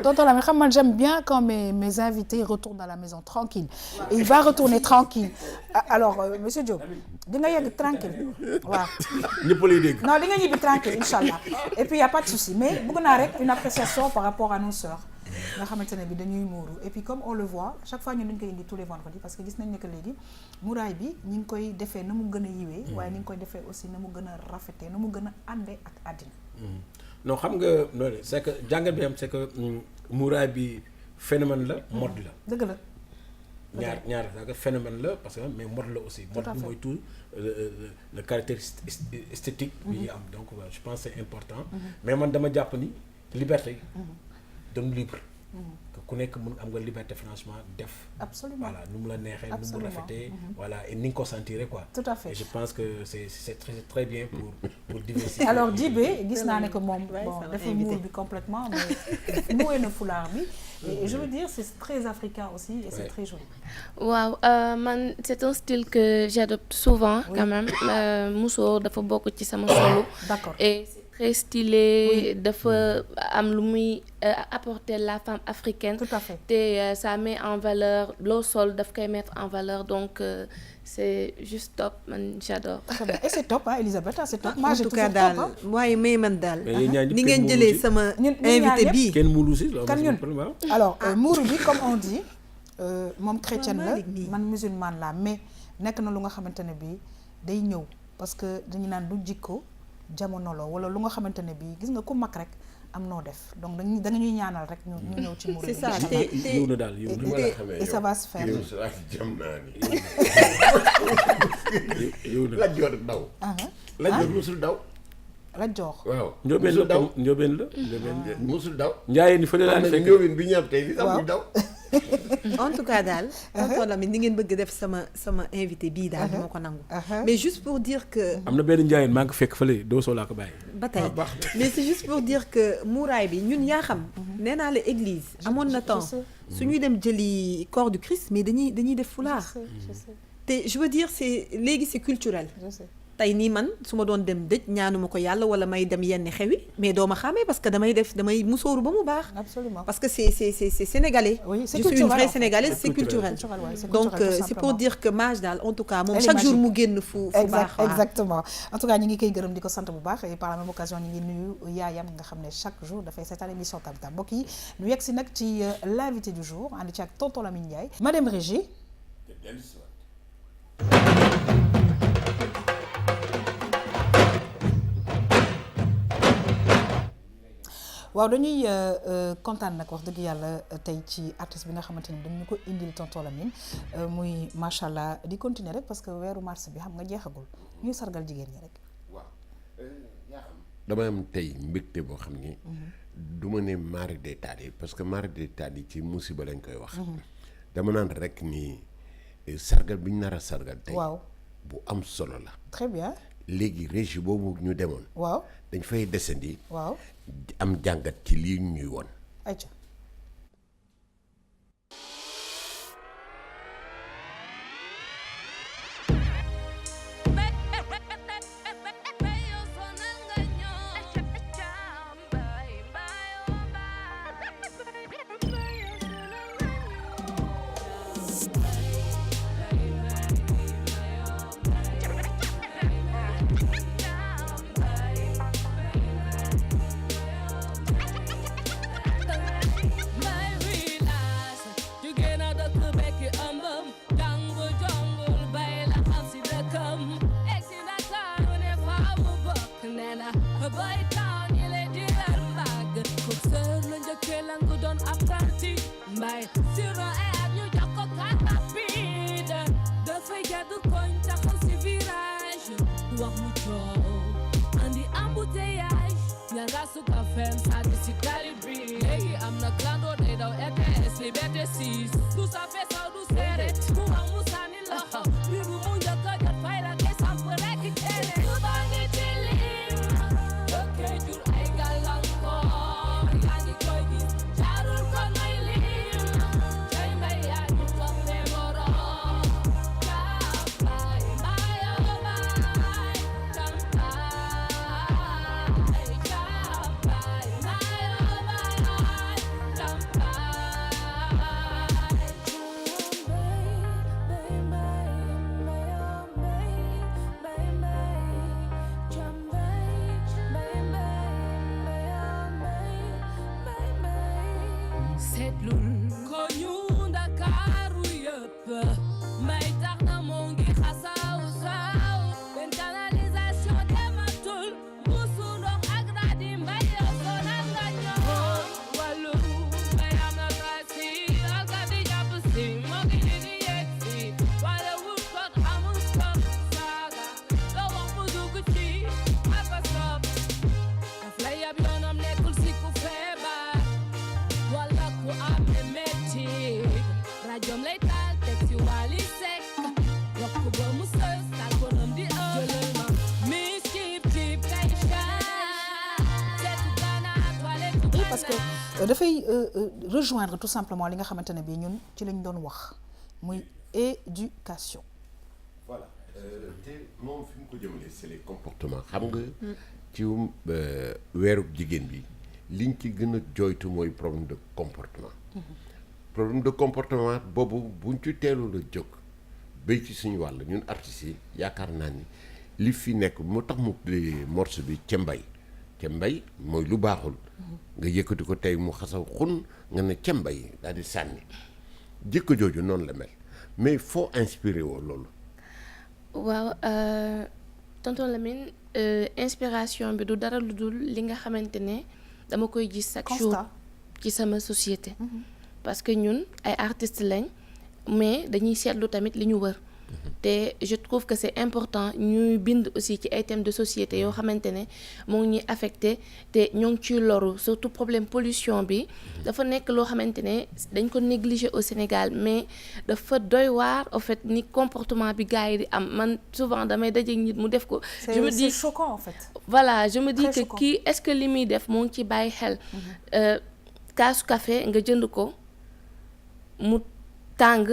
tonton Lamine xam man j'aime bien quand mes invités retournent à la maison tranquille. Et il va retourner tranquille. Alors monsieur Diop di nga yegg tranquille waaw. ñëpp lay dégg. non di nga ñibbi tranquille inchallah et puis y a pas de souci mais bëgg naa rek une appréciation par rapport à nos sœurs nga xamante ne bi dañuy muuru et puis comme on le voit chaque fois ñun dañ koy indi tous les vendredis parce que gis nañ ne que léegi muuraay bi ñi ngi koy defee na mu gën a yiwee waaye ni ngi koy defee aussi na mu gën a rafetee na mu gën a àndee ak àddina. non xam nga loolu c'est que jàngat bi am c'est que muuraay bi phénomène la mode la. dëgg la. ñaar c'est phénomène la parce que mais mode la aussi. mode bi mooy tout le caractère esthétique bi ñu am donc je pense c'est important. mais man dama jàpp ni liberté. dañu libre. que ku nekk mun am nga liberté franchement def. absolument voilà nu mu la neexee nu mu rafetee. voilà et ni nga ko sentir quoi. tout à fait et je pense que c'est très bien pour diversifier. alors Djibé gis naa ne que moom bon dafa muur bi complètement mais muuree na fulaar bi et je veux dire c'est très africain aussi et c'est très joli. waaw man c'est un style que j'adopte souvent quand même musoor dafa bokk ci sama solo. d'accord et très stylé dafa am lu muy apporter la femme africaine. tout à fait te ça met en valeur loo sol daf koy mettre en valeur donc c'est juste top man j'adore. et c'est top Elisabeth c'est top. en tout cas daal waaye may man daal. ni ngeen kenn jëlee sama invité bii. kenn muulu si kan ñun alors muuru bi comme on dit moom chrétienne la man musulmane la mais nekk na lu nga xamante ne bii day ñëw parce que dañu naan du jikko jamono la wala lu nga xamante ne bii gis nga ku mag rek am noo def donc da nga ñuy ñaanal rek ñu ñëw ci muuru bi. c'est ça yow na daal yow et ça va se faire. yow sa jam naa ni. yow na la joor daw. la joor musul daw. la joor. waaw njóobeen la daw njóobeen la. musul daw. njaayeen ni fële laa fekk njóobeen bi ñëpp tey li tax muy daw. en tout cas daal. tonton Lamine ni ngeen bëgg def sama invité bii daal moo ko nangu. mais juste pour dire que. am na benn njaayeen maa ngi fekk fële doo soo laa ko bàyyi. ba tey mais c'est juste pour dire que muuraay bi ñun yaa xam. nee naa la église amoon na temps su ñuy dem jëli corps du Christ mais dañuy def fulaar. te je veux dire c'est léegi c'est culturel. tey nii man su ma doon dem dëj ñaanuma ko yàlla wala may dem yenn xewi mais doo ma xàmmee parce que damay musóoru ba mu baax. absolument parce que c'est sénégalais. oui c'est je suis une vraie culturel, sénégalaise c'est culturel. donc c'est pour dire que mage daal en tout cas moom chaque jour mu génn fu baax. exactement en tout cas ñu ngi koy gërëm di ko sant bu baax et par la même occasion ñu ngi nuyu yaayam nga xam ne chaque jour dafay seetaan émission Tam Tam mbokk yi ñu yegg si nag ci l'invité du jour ànd ci ak tonton Lamine Ndiaye. Madame Régie. waaw dañuy kontaan nag wax dëgg yàlla tey ci artiste bi nga xamante ni dañu ko indil tonton Lamine muy macha allah di continuer rek parce que weeru mars bi xam nga jeexagul ñuy sargal jigéen ñi rek. waaw yaa xam. dama am tey mbégte boo xam ni. du ma ne mari day taal yi parce que mari day taal yi ci musiba lañ koy wax. dama naan rek ni sargal bi ñu nar a sargal tey. waaw bu am solo la. très bien. léegi régie boobu ñu demoon. waaw dañ fay desandi. waaw am jàngat ci lii ñuy woon. ayca. seetlul ko ñu Ndakaaru yëpp mbay tax na moo ngi xasaw saw benn canalisation dematul musu ndox ak raadi mbay yow sonal nga ñoo wàllu mbay am na taxi ak di jàpp si moo ngi di yegg si wala wut kot amul stop saaga loo wax mu dugg ci ak stop daf lay yab yoonam nekkul si ku feebar wala ku am metti rajoom lay taal teg ci Wally Seck yokk ba mu sës taal bonam di jëlal ma Miss Kip Kip kay seetu gana toilette oui parce que dafay rejoindre tout simplement li nga xamante ne bii ñun ci lañ doon wax muy éducation. voilà te moom fi mu ko jëmale c'est les comportements xam nga ci weeru jigéen bi liñ ci gën a jooytu mooy problème de comportement problème de comportement boobu buñ ci teelul a jóg béy ci suñu wàll ñun artistes yi yaakaar naa ni li fi nekk moo tax mu morceau bi cembay mooy lu baaxul nga yëkkati ko tey mu xasaw xun nga ne cembay daal di sànni jikko jooju noonu la mel mais faut inspirer woo loolu. waaw tonton Lamine inspiration bi du dara lu dul li nga xamante ne dama koy gis chaque jour ci sama société parce que ñun ay artistes lañ mais dañuy seetlu tamit li ñu wër te je trouve que c'est important ñuy bind aussi ci ay thèmes de société yoo xamante ne moo ngi ñuy affecté te ñoo ngi ciy loru surtout problème pollution bi dafa nekk loo xamante ne dañ ko négliger au Sénégal mais dafa doy waar en fait ni comportement bi gars yi di am man souvent damay dajeek nit mu def ko je me dis c'est choquant en fait. voilà je me dis Très que choquant. kii est-ce que li muy def moo ngi ci bàyyi xel kaasu café nga jënd ko mu tàng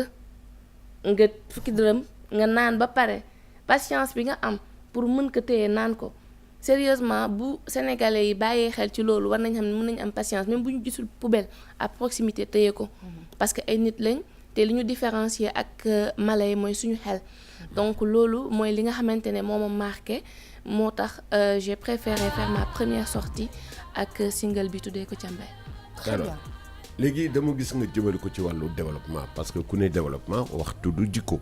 nga fukki dërëm nga naan ba pare patience bi nga am pour mën ko téye naan ko sérieusement bu sénégalais yi bàyyee xel ci loolu war nañ xam ne mën nañ am patience même bu ñu gisul poubelle à proximité téye ko parce que ay nit lañ te li ñu différencier ak mala yi mooy suñu xel donc loolu mooy li nga xamante ne moo ma marqué moo tax j'ai préféré faire ma première sortie ak single bi tuddee ko Cambay. Très bien. léegi dama gis nga jëmale ko ci wàllu développement parce que ku ne développement waxtu du jikko.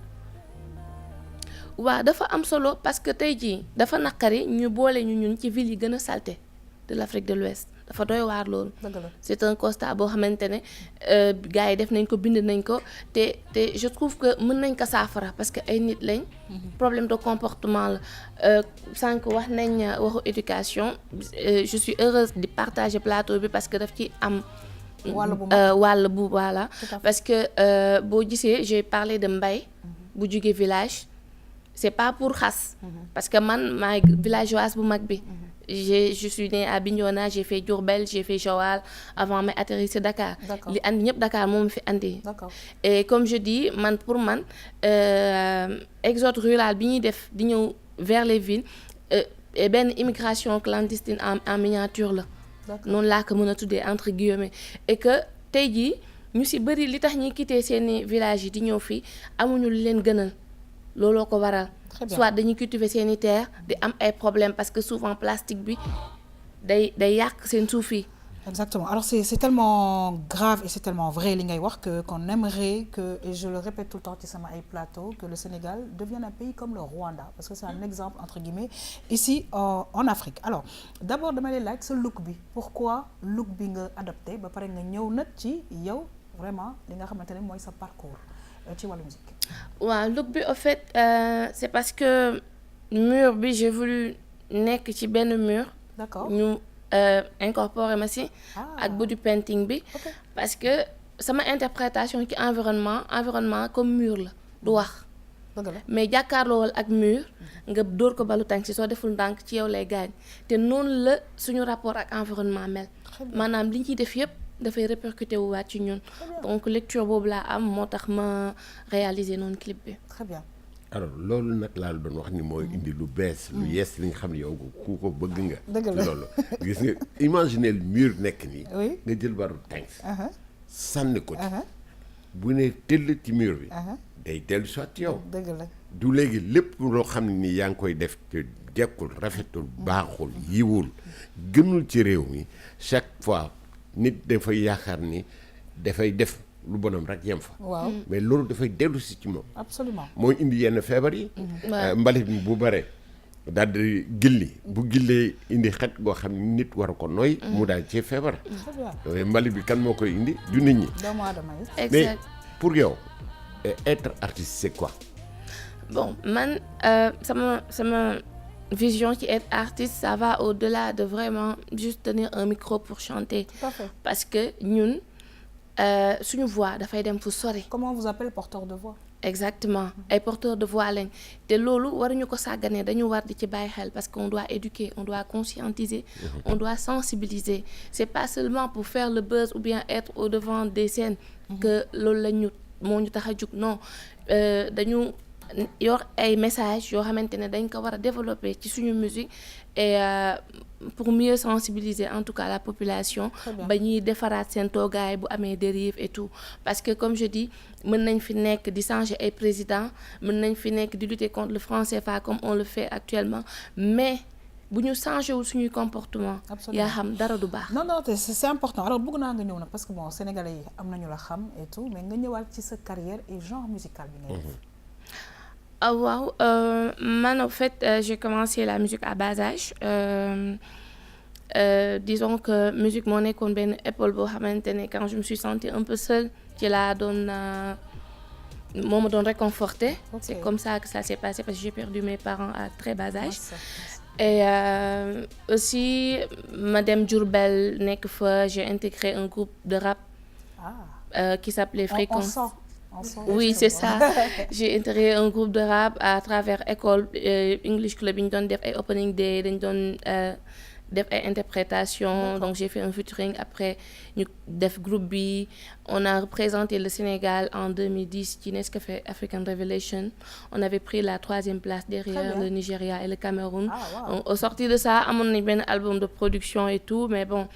waaw dafa am solo parce que tey jii dafa naqari ñu boole ñu ñun ci ville yi gën a salté de l'Afrique de l'Ouest dafa doy waar loolu. c'est un constat boo xamante ne gars yi def nañ ko bind nañ ko te je trouve que mën nañ ko saafara parce que ay nit lañ. problème de comportement la sànq wax nañ waxu éducation je suis heureuse di partager plateau bi parce que daf ci am. wàll bu voilà parce que boo gisee j'ai parlé de mbay bu jugee village c'est pas pour xas parce que man maay villageoise bu mag bi je suis née à Bignona j'ai fait Diourbel j'ai fait Joal avant may atterrir Dakar li andi ñëpp Dakar moom fi andi et comme je dis man pour man exode rural bi ñuy def di ñëw vers les villes benn immigration clandestine en miniature la noonu laa ko mën a tuddee entre guillemets et que tey jii ñu ci bëri li tax ñuy quitter seeni villages yi di ñëw fii amuñu lu leen gënal looloo ko waral soit dañuy cultiver seeni terre di am ay problèmes parce que souvent plastique bi day yàq seen suuf yi. Exactement. Alors c'est tellement grave et c'est tellement vrai li ngay wax que qu'on aimerait que, et je le répète tout le temps ci sama ay plateau, que le Sénégal devienne un pays comme le Rwanda parce que c'est un exemple entre guillemets ici en Afrique. Alors d'abord dama lay laaj sa look bi pourquoi look bi nga adopté ba pare nga ñëw nag ci yow vraiment li nga xamante ne mooy sa parcours ci wàllu musique. waaw look bi en fait c'est parce que mur bi j'ai voulu nekk ci benn mur. D'accord. ñu incorporé ma si ak body painting bi parce que sama interprétation ci environnement comme mur la du wax mais jàkkaarloowal ak mur nga dóor ko balu tànk si soo deful ndànk ci yow lay gaañ te noonu la suñu rapport ak environnement mel maanaam li ñu ciy def yëpp dafay répercuté wu waat ci ñun donc lecture boobu laa am moo tax ma réaliser noonu clip bi. Très bien. alors loolu nag laa la doon wax ni mooy indi lu bees lu yees li nga xam ne yow ku ko bëgg nga loolu gis nga imaginer mur nekk nii nga jël baru tànk sànni ko ci bu ne tëll ci mur bi day dellu soit yow dëgg la du léegi lépp loo xam ne nii yaa ngi koy def te jekkul rafetul baaxul yiwul gënul ci réew mi chaque fois nit dafay yaakaar ni dafay def lu bonam rek yem fa. waaw mais loolu dafay dellu si ci moom. absolument mooy indi yenn feebar yi. mbalit mi bu bare daal di gilli bu gillee indi xet goo xam ne nit war ko nooy. mu daal cee feebar. mbalit bi kan moo koy indi du nit ñi. doomu aadama yi. mais pour yow être artiste c'est quoi? Bon man sama vision qui être artiste ça va au-delà de vraiment juste tenir un micro pour chanter. Tout à fait. Parce que ñun suñu voix dafay dem fu sori. Comment on vous appelle porteur de voix? Exactement ay porteurs de voix lañ te loolu waruñu ko sàgganee dañu war di ci bàyyi xel parce qu'on doit éduquer on doit conscientiser on doit sensibiliser c'est pas seulement pour faire le buzz ou bien être au devant des scènes que loolu la ñu moo ñu tax a jug non dañu yor ay messages yoo xamante ne dañ ko war a développer ci suñu musique et pour mieux sensibiliser en tout cas la population ba ñuy defaraat seen toogaay bu amee dérive et tout parce que comme je dis mën nañ fi nekk di changer ay président mën nañ fi nekk di lutter contre le franc CFA comme on le fait actuellement mais bu ñu changé wul suñuy comportement yaa xam dara du baax. non c'est important alors bëgg naa nga ñëw nag parce que bon sénégalais yi am nañu la xam et tout mais nga ñëwaat ci sa carrière et genre musical bi ngay def. Ah wow, man en fait j'ai commencé la musique à bas âge. Disons que musique moo nekkoon benn épaule boo xamante ne quand je me suis sentie un peu seule ci laa doon moo ma doon réconforter. C'est comme ça que ça s'est passé parce que j'ai perdu mes parents à très bas âge. Et aussi ma dem Diourbel nekk fa j'ai intégré un groupe de rap qui s'appelait Fréquence. Oui, c'est ça. J'ai intégré un groupe de rap à travers école English Club. Ñu doon def ay opening day dañ doon def ay interprétation. Donc j'ai fait un featuring après ñu def groupe bi. On a représenté le Sénégal en 2010 ci Nescafé African Revelation. On avait pris la 3e place derrière le Nigeria et le Cameroun. Au sorti de ça amoon nañ benn album de production et tout mais bon.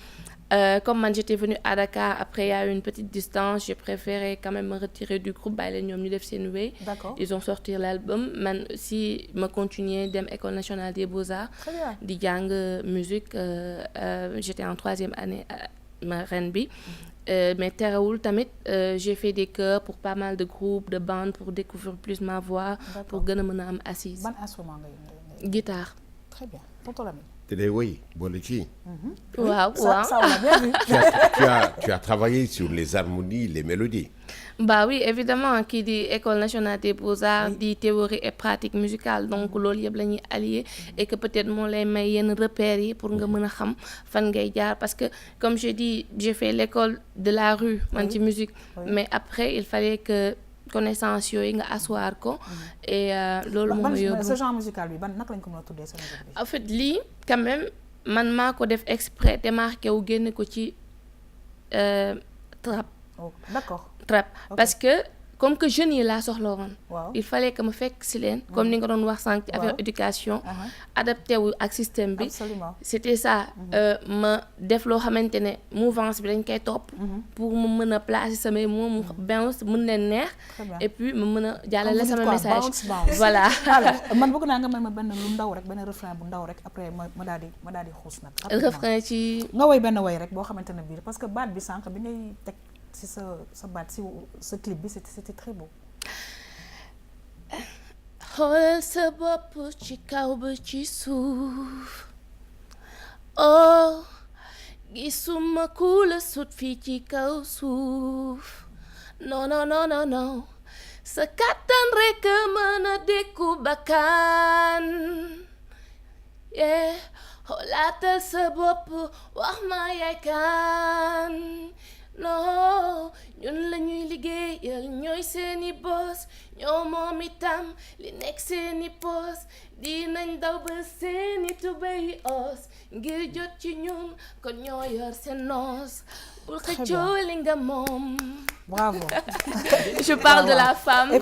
Comme man j'étais venue à Dakar après il y a eu une petite distance j'ai préféré quand même me retirer du groupe bàyyi leen ñoom ñu def seen wéy. Ils ont sorti l'album man aussi ma continuer dem École nationale des beaux-arts di jàng musique j'étais en 3e année ma ren bi mais terewul tamit j'ai fait des chœurs pour pas mal de groupes de bandes pour découvrir plus ma voix pour gën a mën a am assise. Ban instrument ngay guitare. Très bien tonton Lamine. te day woy boole ci. waaw ça on l'a bien vu. tu as travaillé sur les harmonies les mélodies. Bah oui évidemment kii di École nationale des beaux-arts di théorie et pratique musicale donc loolu yëpp la ñuy allier et que peut-être moo lay may yenn repères yi pour nga mën a xam fan ngay jaar parce que comme je dis j'ai fait l'école de la rue man ci musique mais après il fallait que connaissance yooyu nga asseoir ko et loolu moo ma yóbbu. ce genre musical bi ban naka lañ ko mën a tuddee sa musique bi. En fait lii quand même man maa ko def exprès démarqué wu génne ko ci trap. D'accord. Trap parce que comme que jeunes yi laa soxla woon. Il fallait que ma fekk si leen. comme ni nga doon wax sànq ci affaire éducation. adapté wu ak système bi. Absolument. C'était ça. ma def loo xamante ne mouvance bi dañ koy topp. pour mu mën a placer samay mots mu bounce mën leen neex. et puis ma mën a jàllale sama message. voilà. man bëgg naa nga may ma benn lu ndaw rek benn refrain bu ndaw rek après ma daal di xuus nag. refrain ci. nga woy benn woy rek boo xamante ne bii parce que baat bi sànq bi ngay teg. si sa baat si sa clip bi c'était très beau. xoolal sa bopp ci kaw ba ci suuf oh gisuma ku la sut fii ci kaw suuf non non non non non sa kattan rekk mën a dékku bakkan yeah xoolaatal sa bopp wax ma yaay kan non ñun la ñuy liggéeyal ñooy seeni boss ñoo moom itam li nekk seeni poos dinañ daw ba seeni tubéy os ngir jot ci ñun kon ñoo yor seen noos bul xëccoo li nga moom. Bravo. Je parle de la femme. et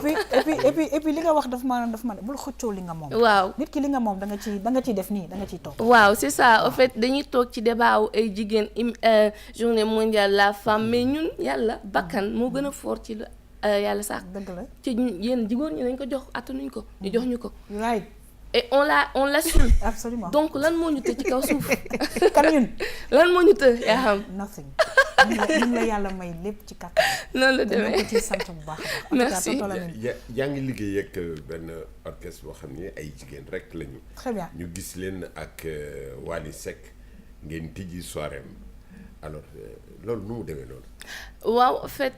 puis li nga wax daf ma bul xëccoo li nga moom. waaw nit ki li nga moom da nga ciy def nii da nga ciy toog. waaw c'est ça en fait dañuy toog ci débat wu ay jigéen journée mondiale la femme mais ñun yàlla bakkan moo gën a fort ci la yàlla sax. dëgg la ci yéen jigóon ñi dañ ko jox attanuñ ko. ñu jox ñu ko. right. et on l'assume. Absolument. donc lan moo ñu të ci kaw suuf. kan ñun. lan moo ñu të yaa xam. Nothing. ñu la yàlla may lépp ci kàttan. noonu la te ñu demee ko ciy sant bu baax a baax. Merci. En tout cas, tonton Lamine. yaa ngi liggéey ak benn orchestre boo xam ne ay jigéen rek lañu. Très bien. ñu gis leen ak Wally Seck ngeen tijji soirée am alors loolu nu mu demee noonu. waaw en fait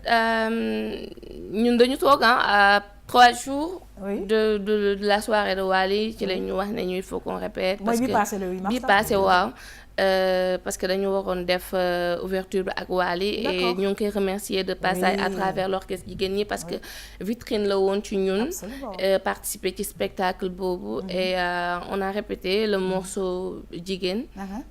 ñun dañu toog à 3 jours. Oui. de la soirée de Wally ci la ñu wax ne ñu il faut qu'on répète. mooy bi passé le 8 mars. bi passé waaw. Parce que dañu waroon def ouverture bi ak Wally et ñu ngi koy remercier de passage à travers l'orchestre jigéen ñi parce que vitrine la woon ci ñun. Absolument. Participer ci spectacle boobu. Et on a répété le morceau jigéen.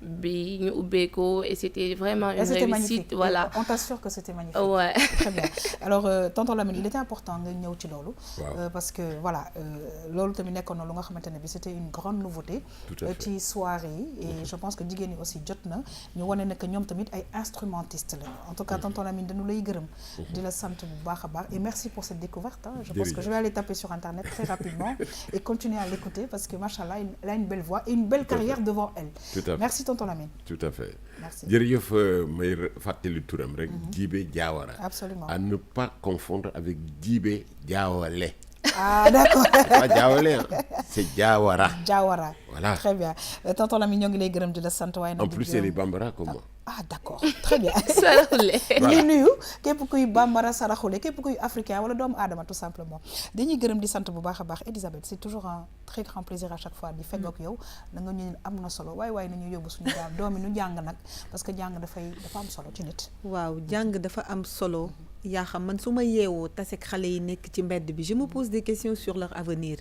bi ñu ubbee ko et c'était vraiment une C'était réussite. magnifique. Voilà. On t'assure que c'était magnifique. Ouais. Très bien. Alors tonton Lamine il était important nga ñëw ci loolu. Parce que voilà loolu tamit nekkoon na lu nga xamante ne bi c'était une grande nouveauté. Tout à fait. ci soirée yi et je pense que jigéen ñi aussi jot na ñu wane ne que ñoom tamit ay instrumentistes la en tout cas tonton Lamine dañu lay gërëm. di la sant bu baax a baax et merci pour cette découverte. Je pense que je vais aller taper sur internet très rapidement et continuer à l'écouter parce que machallah elle a une belle voix et une belle carrière devant elle. Tout à fait. Merci tonton Lamine. Tout à fait. Merci. jërëjëf may fàttali turam rek. Djibé Diawara. Absolument. À ne pas confondre avec Djibé Diawale. Ah d'accord. Pas Diawale c'est Diawara. Diawara. Voilà. Très bien. Tonton Lamine ñoo ngi lay gërëm di la sant waaye nag En plus c'est les Bambara comme moi. Ah d'accord. Très bien. Saraxule. ñuy nuyu képp kuy bambara saraxule képp kuy africain wala doomu aadama tout simplement dañuy gërëm di sant bu baax a baax Elisabeth c'est toujours un très grand plaisir à chaque fois di fegg ak yow da nga ñu am na solo waaye nañu yóbbu suñu doom yi nu jàng nag parce que jàng dafa am solo ci nit. waaw jàng dafa am solo yaa xam man su ma yeewoo taseeg xale yi nekk ci mbedd bi je me pose des questions sur leur avenir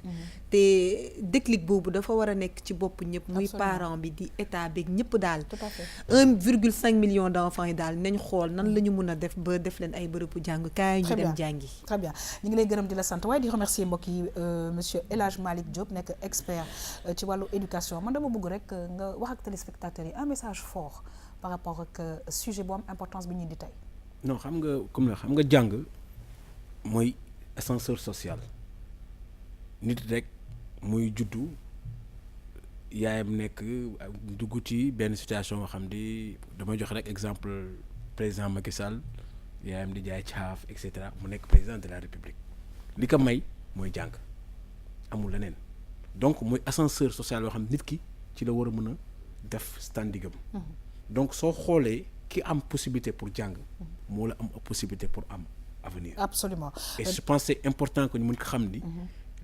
te déclic boobu dafa war a nekk ci bopp ñëpp muy parent bi di état bi ñëpp daal. Tout à fait. 1,5 million d'enfants yi daal nañ xool nan la ñu mun a def ba def leen ay bërëbu jàngukaay ñu dem jàngi. Très bien ñu ngi lay gërëm di la sant waaye di remercier mbokk yi monsieur El Hadj Malick Diop nekk expert ci wàllu éducation man dama bëgg rek nga wax ak téléspectateurs yi un message fort par rapport ak sujet bu am importance bi ñu di tey. non xam nga comme la xam nga jàng mooy ascenseur social nit rek muy juddu yaayam nekk dugg ci benn situation nga xam di damay jox rek exemple président Macky Sall yaayam di jaay caaf et cetera mu nekk président de la République li ko may mooy jàng amul leneen donc mooy ascenseur social yoo xam nit ki ci la war a mën a def standigam donc soo xoolee ki am possibilité pour jàng moo la am possibilité pour am avenir. Absolument. Et je pense que c'est important que ñu mën ko xam ni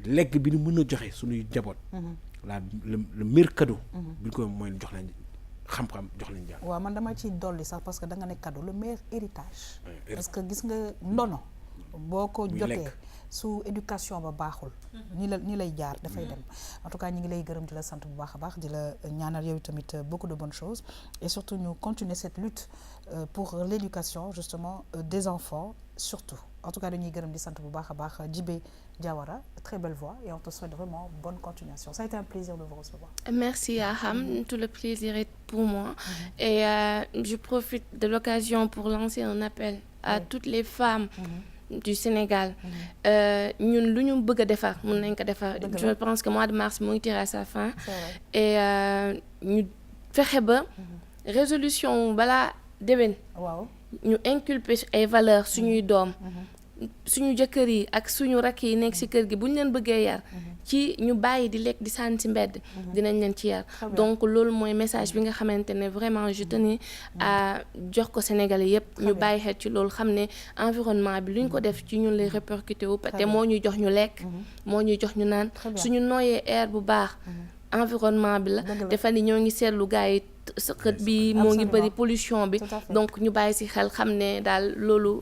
legg bi ñu mën a joxe suñuy njaboot le meilleur cadeau bi ñu ko mooy jox leen xam-xam jox leen jàng. waaw man dama ciy dolli sax parce que da nga ne cadeau le meilleur héritage. Parce que gis nga ndono boo ko jotee su éducation ba baaxul ni lay jaar dafay dem en tout cas ñi ngi lay gërëm di la sant bu baax a baax di la ñaanal yow tamit beaucoup de bonnes choses et surtout ñu continuer cette lutte pour l'éducation justement des enfants surtout en tout cas dañuy gërëm di sant bu baax a baax Djibé Diawara très belle voix et on te souhaite vraiment bonne continuation ça a été un plaisir de vous recevoir. Merci Aham, tout le plaisir est pour moi et je profite de l'occasion pour lancer un appel à toutes les femmes du Sénégal ñun lu ñu bëgg a defar mën nañ ko defar je pense que mois de mars mu ngi tiré à sa fin et ñu fexe ba résolution balaa déwén waaw ñu inculper ay valeurs suñuy doom suñu jëkkër yi ak suñu rakk yi nekk ci kër gi bu ñu leen bëggee yar ci ñu bàyyi di lekk di sànni ci mbedd dinañ leen ci yar donc loolu mooy message bi nga xamante ne vraiment je tenais à jox ko Sénégalais yépp ñu bàyyi xel ci loolu xam ne environnement bi lu ñu ko def ci ñun lay répercuté wu te moo ñuy jox ñu lekk moo ñuy jox ñu naan suñu nooyee air bu baax environnement bi la dafa ni ñoo ngi seetlu gars yi sëqët bi moo ngi bëri pollution bi donc ñu bàyyi ci xel xam ne daal loolu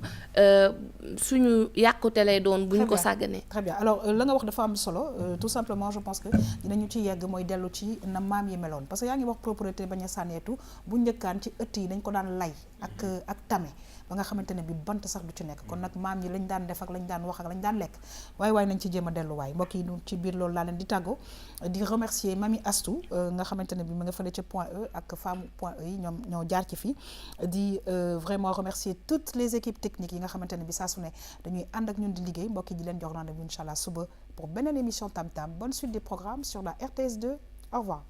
suñu yàqute lay doon bu ñu ko sàgganee. Très bien alors la nga wax dafa am solo tout simplement je pense que dinañu ci yegg mooy dellu ci na maam yi meloon parce que yaa ngi wax propriété bañ a sànneetu bu njëkkaan ci ëtt yi dañ ko daan lay ak tame ba nga xamante ne bi bant sax du ci nekk kon nag maam yi lañ daan def ak lañ daan wax ak lañ daan lekk waaye nañ ci jéem a delluwaay mbokk yi ci biir loolu laa leen di tàggoo di remercier Mami Astou nga xamante ne bi ma nga fële ca Point E ak femme Point E yi ñoom ñoo jaar ci fii di vraiment remercier toutes les équipes techniques yi nga xamante ne bi saa su ne dañuy ànd ak ñun di liggéey mbokk yi di leen jox rendez-vous incha allah suba pour beneen émission Tam Tam bonne suite des programmes sur la RTS 2 au revoir.